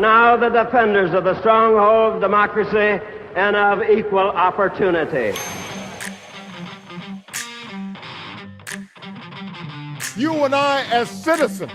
now the defenders of the stronghold of democracy and of equal opportunity. You and I, as citizens,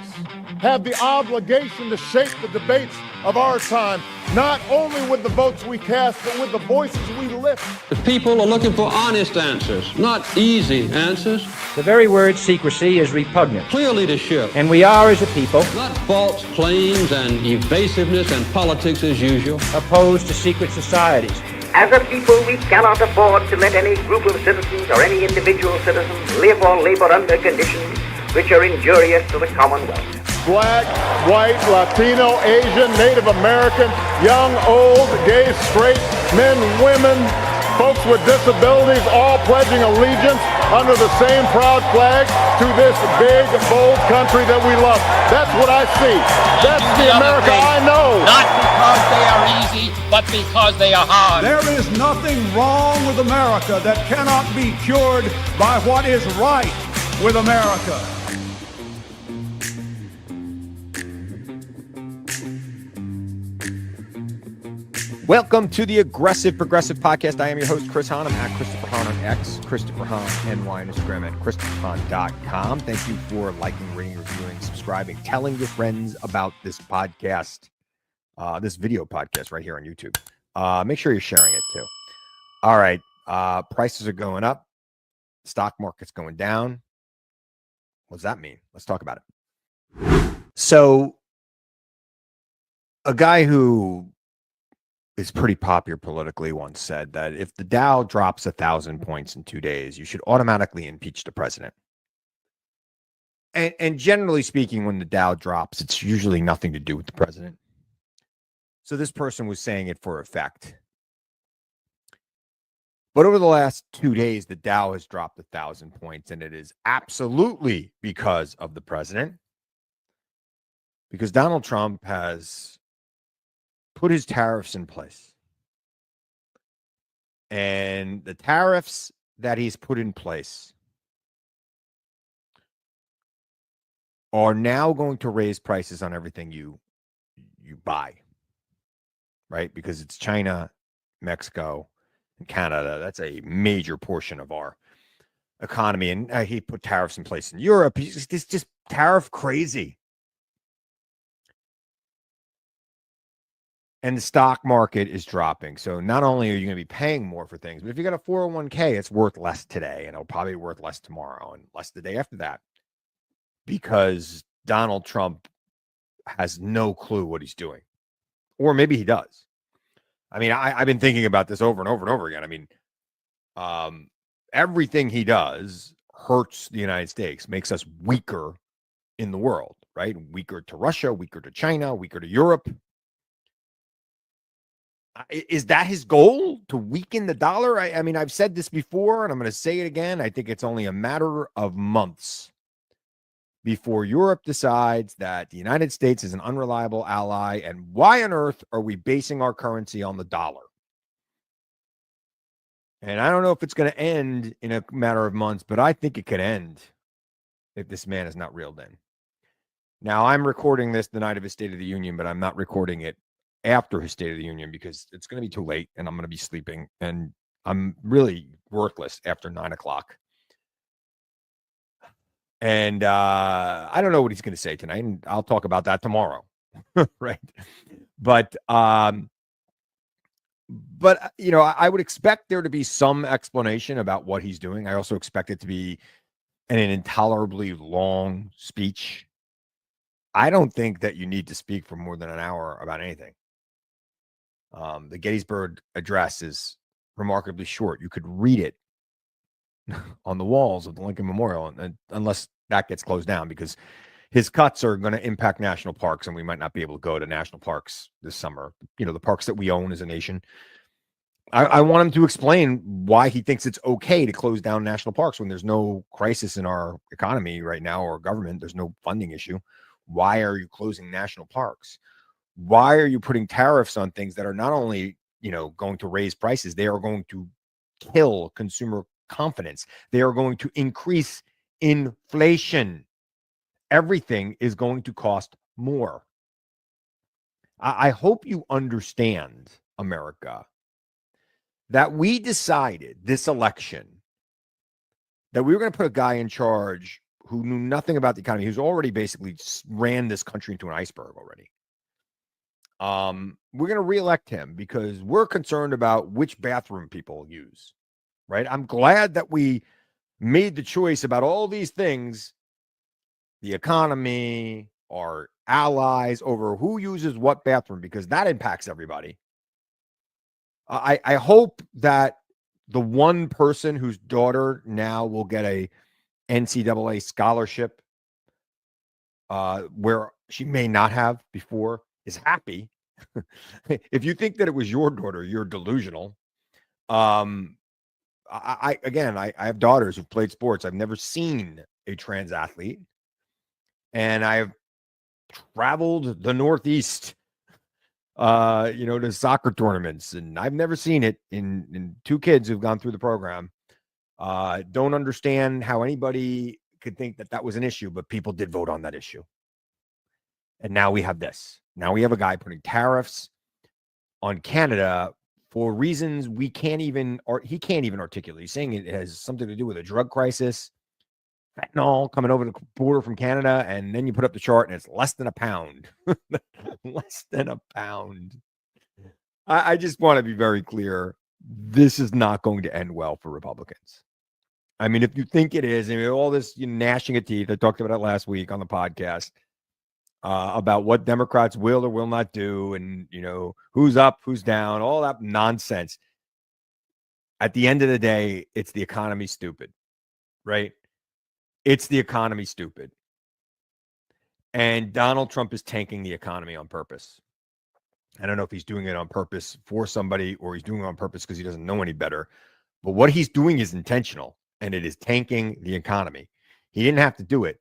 have the obligation to shape the debates of our time, not only with the votes we cast, but with the voices we lift. The people are looking for honest answers, not easy answers. The very word secrecy is repugnant. Clear leadership. And we are, as a people, not false claims and evasiveness and politics as usual. Opposed to secret societies. As a people, we cannot afford to let any group of citizens or any individual citizens live or labor under conditions which are injurious to the Commonwealth. Black, white, Latino, Asian, Native American, young, old, gay, straight, men, women, folks with disabilities, all pledging allegiance under the same proud flag to this big, bold country that we love. That's what I see. That's the America I know. Not because they are easy, but because they are hard. There is nothing wrong with America that cannot be cured by what is right with America. Welcome to the Aggressive Progressive Podcast. I am your host, Chris Hahn. I'm at Christopher Hahn on X, Christopher Hahn, NY, and Instagram at ChristopherHahn.com. Thank you for liking, rating, reviewing, subscribing, telling your friends about this podcast, this video podcast right here on YouTube. Make sure you're sharing it too. All right. Prices are going up. Stock market's going down. What does that mean? Let's talk about it. So, a guy who is pretty popular politically once said that if the Dow drops 1,000 points in 2 days, you should automatically impeach the president. And generally speaking, when the Dow drops, it's usually nothing to do with the president. So this person was saying it for effect. But over the last 2 days, the Dow has dropped 1,000 points, and it is absolutely because of the president. Because Donald Trump has put his tariffs in place. And the tariffs that he's put in place are now going to raise prices on everything you buy, right? Because it's China, Mexico, and Canada. That's a major portion of our economy. And he put tariffs in place in Europe. He's just tariff crazy. And the stock market is dropping. So not only are you going to be paying more for things, but if you got a 401k, it's worth less today, and it'll probably be worth less tomorrow and less the day after that, because Donald Trump has no clue what he's doing. Or maybe he does. I mean, I've been thinking about this over and over and over again. I mean, everything he does hurts the United States, makes us weaker in the world, right? Weaker to Russia, weaker to China, weaker to Europe. Is that his goal, to weaken the dollar? I mean, I've said this before, and I'm going to say it again. I think it's only a matter of months before Europe decides that the United States is an unreliable ally. And why on earth are we basing our currency on the dollar? And I don't know if it's going to end in a matter of months, but I think it could end if this man is not reeled in. Now, I'm recording this the night of his State of the Union, but I'm not recording it after his State of the Union because it's going to be too late and I'm going to be sleeping and I'm really worthless after 9 o'clock. And I don't know what he's going to say tonight, and I'll talk about that tomorrow. Right. But you know, I would expect there to be some explanation about what he's doing. I also expect it to be an intolerably long speech. I don't think that you need to speak for more than an hour about anything. The Gettysburg Address is remarkably short. You could read it on the walls of the Lincoln Memorial, and unless that gets closed down, because his cuts are going to impact national parks, and we might not be able to go to national parks this summer. You know, the parks that we own as a nation. I want him to explain why he thinks it's okay to close down national parks when there's no crisis in our economy right now or government. There's no funding issue. Why are you closing national parks? Why are you putting tariffs on things that are not only, you know, going to raise prices, they are going to kill consumer confidence. They are going to increase inflation. Everything is going to cost more. I hope you understand, America, that we decided this election that we were going to put a guy in charge who knew nothing about the economy, who's already basically ran this country into an iceberg already. We're going to reelect him because we're concerned about which bathroom people use, right? I'm glad that we made the choice about all these things, the economy, our allies, over who uses what bathroom, because that impacts everybody. I hope that the one person whose daughter now will get a NCAA scholarship, where she may not have before, is happy. If you think that it was your daughter, you're delusional. I have daughters who've played sports. I've never seen a trans athlete, and I've traveled the Northeast, to soccer tournaments, and I've never seen it in two kids who've gone through the program. Don't understand how anybody could think that that was an issue, but people did vote on that issue. And now we have this. Now we have a guy putting tariffs on Canada for reasons he can't even articulate. He's saying it has something to do with a drug crisis, fentanyl coming over the border from Canada, and then you put up the chart and it's less than a pound. Less than a pound. I just want to be very clear. This is not going to end well for Republicans. I mean, if you think it is, and all this gnashing of teeth, I talked about it last week on the podcast, about what Democrats will or will not do, and who's up, who's down, all that nonsense. At the end of the day, it's the economy, stupid, right? It's the economy, stupid. And Donald Trump is tanking the economy on purpose. I don't know if he's doing it on purpose for somebody or he's doing it on purpose because he doesn't know any better. But what he's doing is intentional, and it is tanking the economy. He didn't have to do it.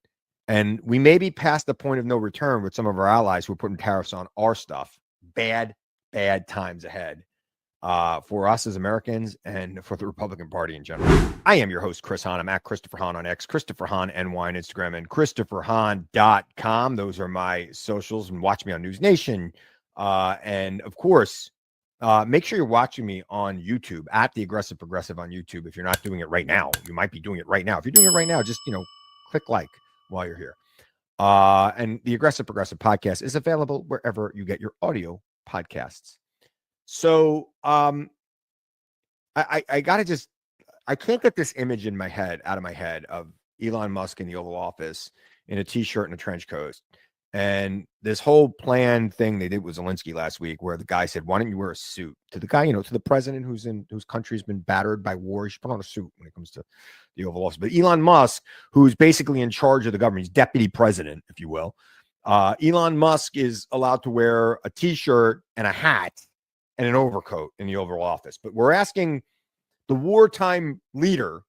And we may be past the point of no return with some of our allies who are putting tariffs on our stuff. Bad times ahead for us as Americans and for the Republican Party in general. I am your host, Chris Hahn. I'm at Christopher Hahn on X, Christopher Hahn NY on Instagram, and ChristopherHahn.com. Those are my socials. And watch me on News Nation. And of course, make sure you're watching me on YouTube at The Aggressive Progressive on YouTube. If you're not doing it right now, you might be doing it right now. If you're doing it right now, just, click like while you're here. And the Aggressive Progressive podcast is available wherever you get your audio podcasts. So I gotta I can't get this image out of my head of Elon Musk in the Oval Office in a t-shirt and a trench coat. And this whole plan thing they did with Zelensky last week, where the guy said, "Why don't you wear a suit?" To the guy, to the president whose country's been battered by war, you should put on a suit when it comes to the Oval Office. But Elon Musk, who's basically in charge of the government, he's deputy president, if you will. Elon Musk is allowed to wear a t-shirt and a hat and an overcoat in the Oval Office. But we're asking the wartime leader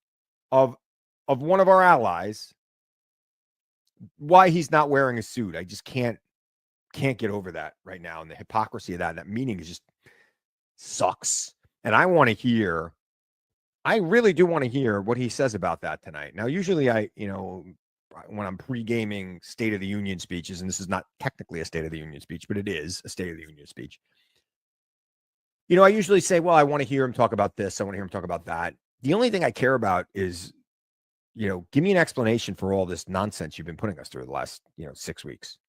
of one of our allies why he's not wearing a suit. I just can't get over that right now. And the hypocrisy of that meeting is just sucks. And I really do want to hear what he says about that tonight. Now, usually when I'm pre-gaming State of the Union speeches, and this is not technically a State of the Union speech, but it is a State of the Union speech. I usually say, well, I want to hear him talk about this. I want to hear him talk about that. The only thing I care about is, give me an explanation for all this nonsense you've been putting us through the last, 6 weeks.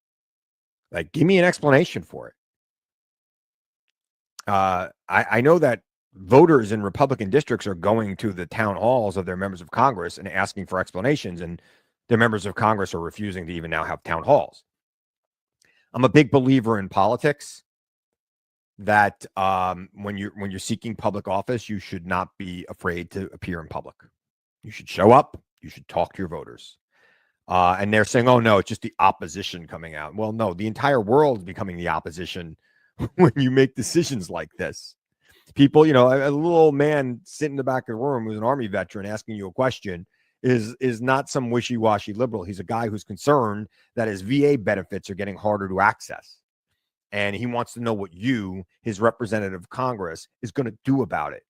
Like, give me an explanation for it. I know that voters in Republican districts are going to the town halls of their members of Congress and asking for explanations, and their members of Congress are refusing to even now have town halls. I'm a big believer in politics that when you're seeking public office, you should not be afraid to appear in public. You should show up. You should talk to your voters. And they're saying, oh, no, it's just the opposition coming out. Well, no, the entire world is becoming the opposition when you make decisions like this. People, a little old man sitting in the back of the room who's an Army veteran asking you a question is not some wishy-washy liberal. He's a guy who's concerned that his VA benefits are getting harder to access. And he wants to know what you, his representative of Congress, is going to do about it.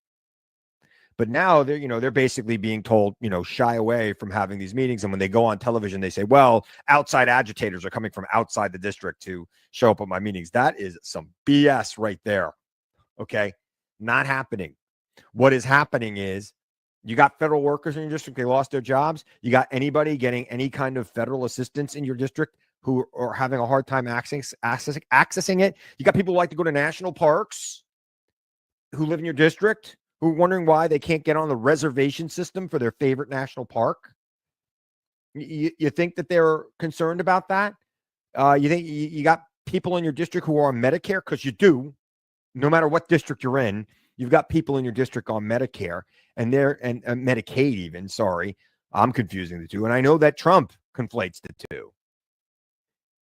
But now they're basically being told, shy away from having these meetings. And when they go on television, they say, well, outside agitators are coming from outside the district to show up at my meetings. That is some BS right there. Okay. Not happening. What is happening is you got federal workers in your district. They lost their jobs. You got anybody getting any kind of federal assistance in your district who are having a hard time accessing it. You got people who like to go to national parks who live in your district who are wondering why they can't get on the reservation system for their favorite national park. You think that they're concerned about that? You think you got people in your district who are on Medicare? Because you do. No matter what district you're in, you've got people in your district on Medicare and Medicaid even. Sorry, I'm confusing the two. And I know that Trump conflates the two.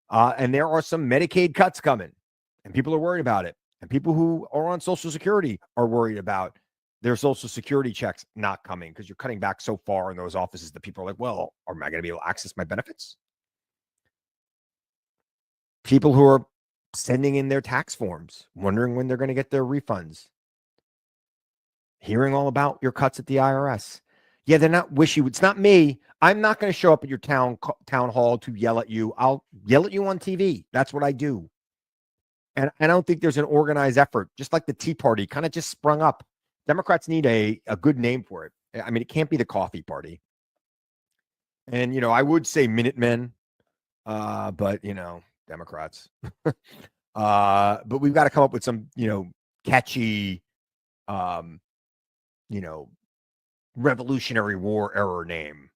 And there are some Medicaid cuts coming, and people are worried about it. And people who are on Social Security are worried about their Social Security checks not coming because you're cutting back so far in those offices that people are like, well, am I going to be able to access my benefits? People who are sending in their tax forms, wondering when they're going to get their refunds. Hearing all about your cuts at the IRS. Yeah, they're not wishy. It's not me. I'm not going to show up at your town hall to yell at you. I'll yell at you on TV. That's what I do. And I don't think there's an organized effort, just like the Tea Party kind of just sprung up. Democrats need a good name for it. I mean, it can't be the Coffee Party. And, I would say Minutemen, but, Democrats. But we've got to come up with some, catchy, Revolutionary War era name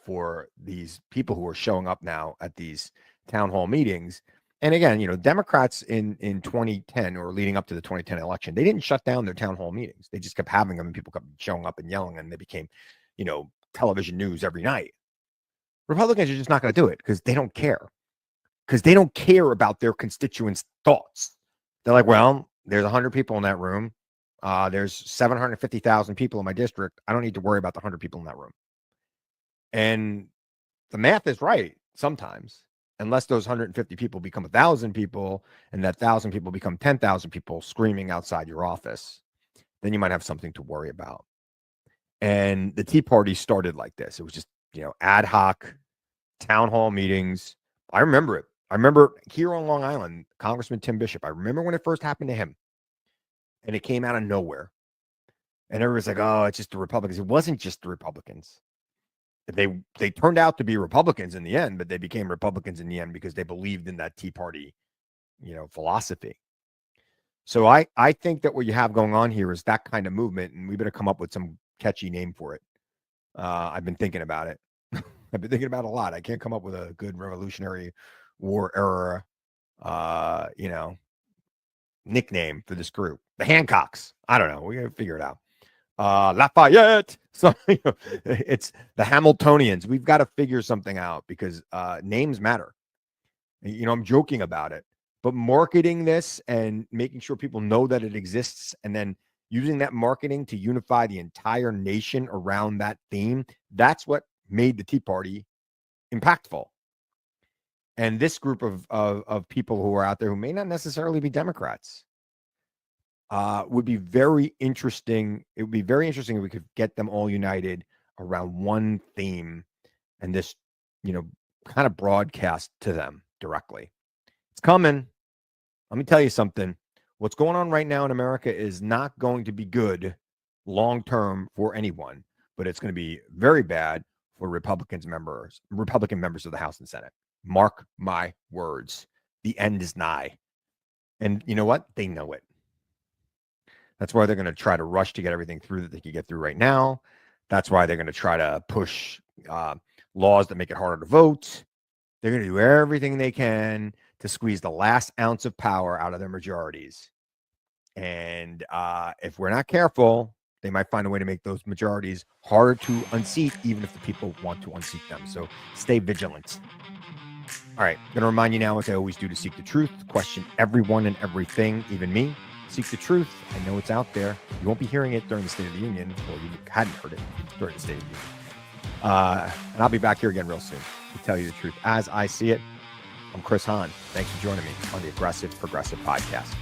for these people who are showing up now at these town hall meetings. And again, Democrats in 2010 or leading up to the 2010 election, they didn't shut down their town hall meetings. They just kept having them and people kept showing up and yelling and they became, television news every night. Republicans are just not going to do it because they don't care. Because they don't care about their constituents' thoughts. They're like, well, there's 100 people in that room. There's 750,000 people in my district. I don't need to worry about the 100 people in that room. And the math is right sometimes. Unless those 150 people become 1,000 people and that 1,000 people become 10,000 people screaming outside your office, then you might have something to worry about. And the Tea Party started like this. It was just, ad hoc town hall meetings. I remember it. I remember here on Long Island, Congressman Tim Bishop. I remember when it first happened to him and it came out of nowhere. And everyone's like, oh, it's just the Republicans. It wasn't just the Republicans. They turned out to be Republicans in the end, but they became Republicans in the end because they believed in that Tea Party, philosophy. So I think that what you have going on here is that kind of movement, and we better come up with some catchy name for it. I've been thinking about it. I've been thinking about it a lot. I can't come up with a good Revolutionary War era, nickname for this group. The Hancocks. I don't know. We gotta figure it out. Lafayette. So it's the Hamiltonians. We've got to figure something out because names matter. I'm joking about it, but marketing this and making sure people know that it exists and then using that marketing to unify the entire nation around that theme, that's what made the Tea Party impactful. And this group of people who are out there who may not necessarily be Democrats would be very interesting. It would be very interesting if we could get them all united around one theme and this, kind of broadcast to them directly. It's coming. Let me tell you something. What's going on right now in America is not going to be good long-term for anyone, but it's going to be very bad for Republican members of the House and Senate. Mark my words. The end is nigh. And you know what? They know it. That's why they're going to try to rush to get everything through that they can get through right now. That's why they're going to try to push laws that make it harder to vote. They're going to do everything they can to squeeze the last ounce of power out of their majorities. And if we're not careful, they might find a way to make those majorities harder to unseat, even if the people want to unseat them. So stay vigilant. All right. I'm going to remind you now, as I always do, to seek the truth, question everyone and everything, even me. Seek the truth. I know it's out there. You won't be hearing it during the State of the Union, or you hadn't heard it during the State of the Union. And I'll be back here again real soon to tell you the truth as I see it. I'm Chris Hahn. Thanks for joining me on the Aggressive Progressive Podcast.